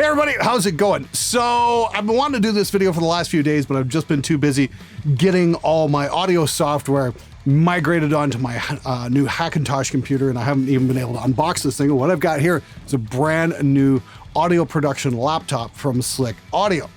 Hey everybody, how's it going? So I've been wanting to do this video for the last few days, but I've just been too busy getting all my audio software migrated onto my new Hackintosh computer, and I haven't even been able to unbox this thing. What I've got here is a brand new audio production laptop from Slick Audio.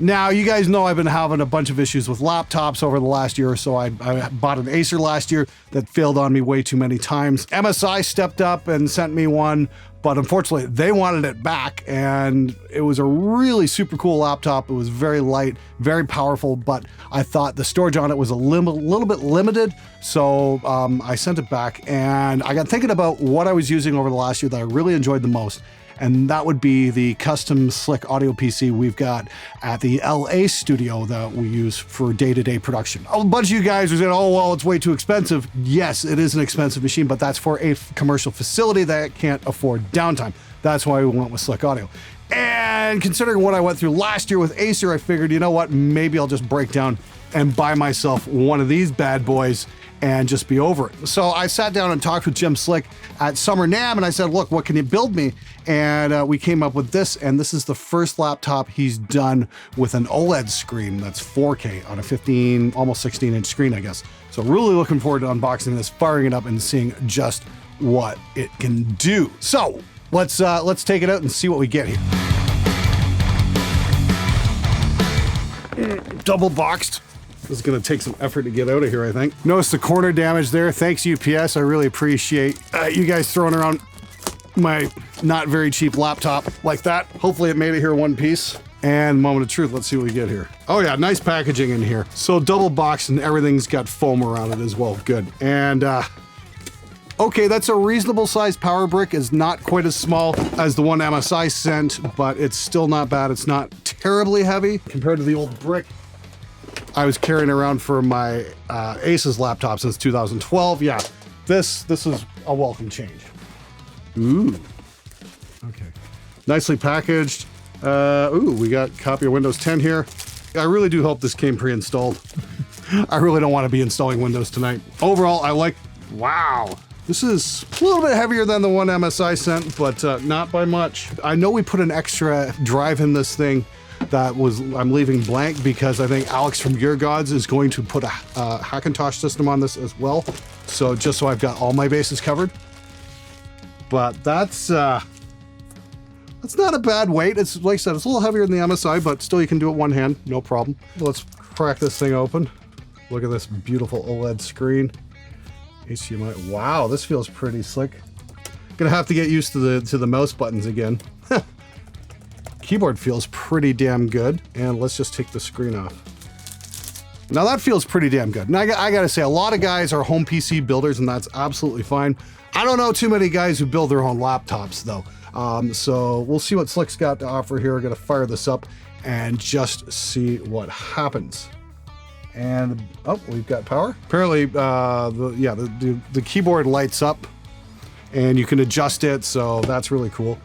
Now, you guys know I've been having a bunch of issues with laptops over the last year or so. I bought an Acer last year that failed on me way too many times. MSI stepped up and sent me one, but unfortunately they wanted it back, and it was a really super cool laptop. It was very light, very powerful, but I thought the storage on it was a little bit limited, so I sent it back, and I got thinking about what I was using over the last year that I really enjoyed the most. And that would be the custom Slick Audio PC we've got at the LA studio that we use for day-to-day production. A bunch of you guys are saying, oh, well, it's way too expensive. Yes, it is an expensive machine, but that's for a commercial facility that can't afford downtime. That's why we went with Slick Audio. And considering what I went through last year with Acer, I figured, you know what, maybe I'll just break down and buy myself one of these bad boys and just be over it. So I sat down and talked with Jim Slick at Summer NAMM, and I said, look, what can you build me? And we came up with this, and this is the first laptop he's done with an OLED screen that's 4K on a 15, almost 16-inch screen, I guess. So really looking forward to unboxing this, firing it up, and seeing just what it can do. So let's take it out and see what we get here. Double boxed. This is gonna take some effort to get out of here, I think. Notice the corner damage there. Thanks, UPS. I really appreciate you guys throwing around my not very cheap laptop like that. Hopefully it made it here one piece. And moment of truth, let's see what we get here. Oh yeah, nice packaging in here. So double boxed and everything's got foam around it as well, good. And okay, that's a reasonable sized power brick. It's not quite as small as the one MSI sent, but it's still not bad. It's not terribly heavy compared to the old brick I was carrying around for my Asus laptop since 2012. Yeah, this is a welcome change. Ooh, okay. Nicely packaged. Ooh, we got a copy of Windows 10 here. I really do hope this came pre-installed. I really don't want to be installing Windows tonight. Overall, I like, wow. This is a little bit heavier than the one MSI sent, but not by much. I know we put an extra drive in this thing that I'm leaving blank because I think Alex from Gear Gods is going to put a Hackintosh system on this as well. So just so I've got all my bases covered. But that's not a bad weight. It's like I said, it's a little heavier than the MSI, but still you can do it one hand, no problem. Let's crack this thing open. Look at this beautiful OLED screen. HDMI, wow, this feels pretty slick. Gonna have to get used to the mouse buttons again. Keyboard feels pretty damn good. And let's just take the screen off. Now that feels pretty damn good. And I gotta say, a lot of guys are home PC builders, and that's absolutely fine. I don't know too many guys who build their own laptops though. So we'll see what Slick's got to offer here. We're gonna fire this up and just see what happens. And oh, we've got power. Apparently, the keyboard lights up and you can adjust it, so that's really cool.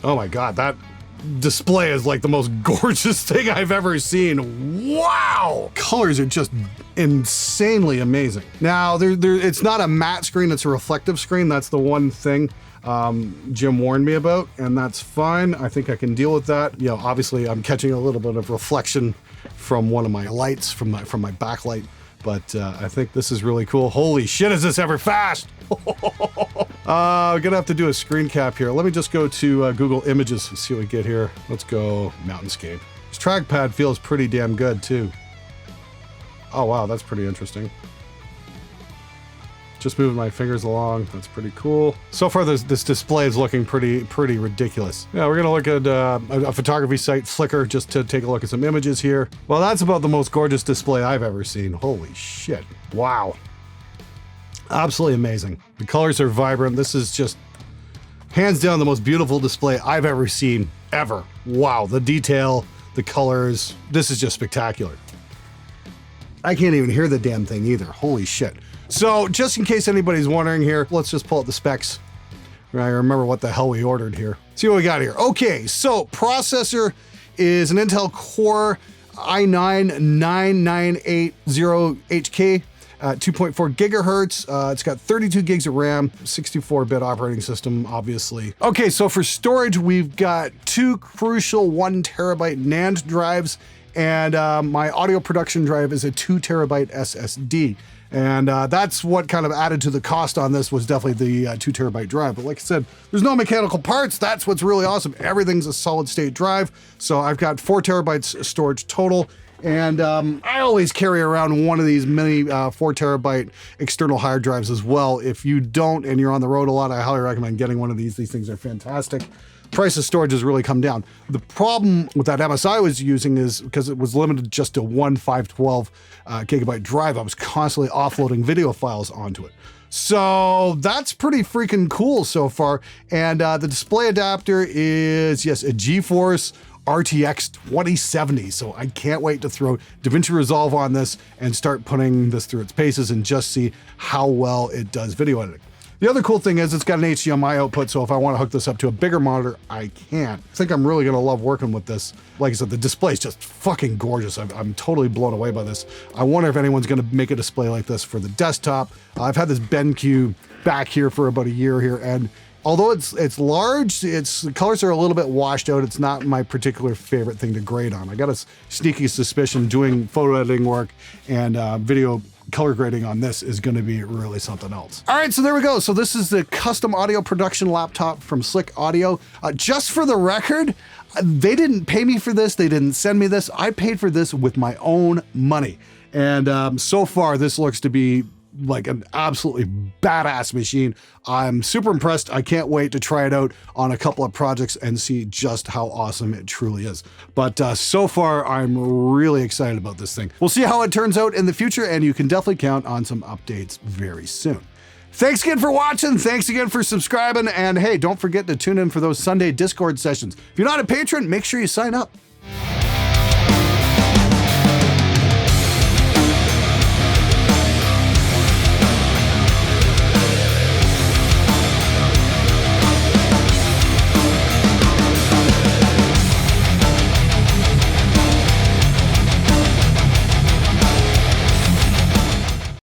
Oh my God, that display is like the most gorgeous thing I've ever seen. Wow! Colors are just insanely amazing. Now, it's not a matte screen, it's a reflective screen. That's the one thing Jim warned me about, and that's fine. I think I can deal with that. You know, obviously I'm catching a little bit of reflection from one of my lights, from my backlight, but I think this is really cool. Holy shit, is this ever fast? I'm gonna have to do a screen cap here. Let me just go to Google Images and see what we get here. Let's go Mountainscape. This trackpad feels pretty damn good too. Oh wow, that's pretty interesting. Just moving my fingers along, that's pretty cool. So far this display is looking pretty ridiculous. Yeah, we're gonna look at a photography site, Flickr, just to take a look at some images here. Well, that's about the most gorgeous display I've ever seen. Holy shit, wow. Absolutely amazing. The colors are vibrant. This is just hands down the most beautiful display I've ever seen, ever. Wow, the detail, the colors, this is just spectacular. I can't even hear the damn thing either. Holy shit. So just in case anybody's wondering here, let's just pull up the specs. I remember what the hell we ordered here. See what we got here. Okay, so processor is an Intel Core i9-9980HK. at 2.4 gigahertz. It's got 32 gigs of RAM, 64-bit operating system, obviously. Okay, so for storage, we've got 2 crucial 1 terabyte NAND drives, and my audio production drive is a 2 terabyte SSD. And that's what kind of added to the cost on this, was definitely the 2 terabyte drive. But like I said, there's no mechanical parts. That's what's really awesome. Everything's a solid state drive. So I've got 4 terabytes storage total. And I always carry around one of these mini 4 terabyte external hard drives as well. If you don't and you're on the road a lot, I highly recommend getting one of these. These things are fantastic. Price of storage has really come down. The problem with that MSI I was using is because it was limited just to one 512 gigabyte drive, I was constantly offloading video files onto it. So that's pretty freaking cool so far. And the display adapter is, yes, a GeForce RTX 2070. So I can't wait to throw DaVinci Resolve on this and start putting this through its paces and just see how well it does video editing. The other cool thing is it's got an HDMI output, so if I want to hook this up to a bigger monitor, I can. I think I'm really going to love working with this. Like I said, the display is just fucking gorgeous. I'm totally blown away by this. I wonder if anyone's going to make a display like this for the desktop. I've had this BenQ back here for about a year here, and although it's large, the colors are a little bit washed out. It's not my particular favorite thing to grade on. I got a sneaky suspicion doing photo editing work and video color grading on this is going to be really something else. All right, so there we go. So this is the custom audio production laptop from Slick Audio. Just for the record, they didn't pay me for this. They didn't send me this. I paid for this with my own money. And so far, this looks to be like an absolutely badass machine. I'm super impressed. I can't wait to try it out on a couple of projects and see just how awesome it truly is. But so far, I'm really excited about this thing. We'll see how it turns out in the future, and you can definitely count on some updates very soon. Thanks again for watching. Thanks again for subscribing. And hey, don't forget to tune in for those Sunday Discord sessions. If you're not a patron, make sure you sign up.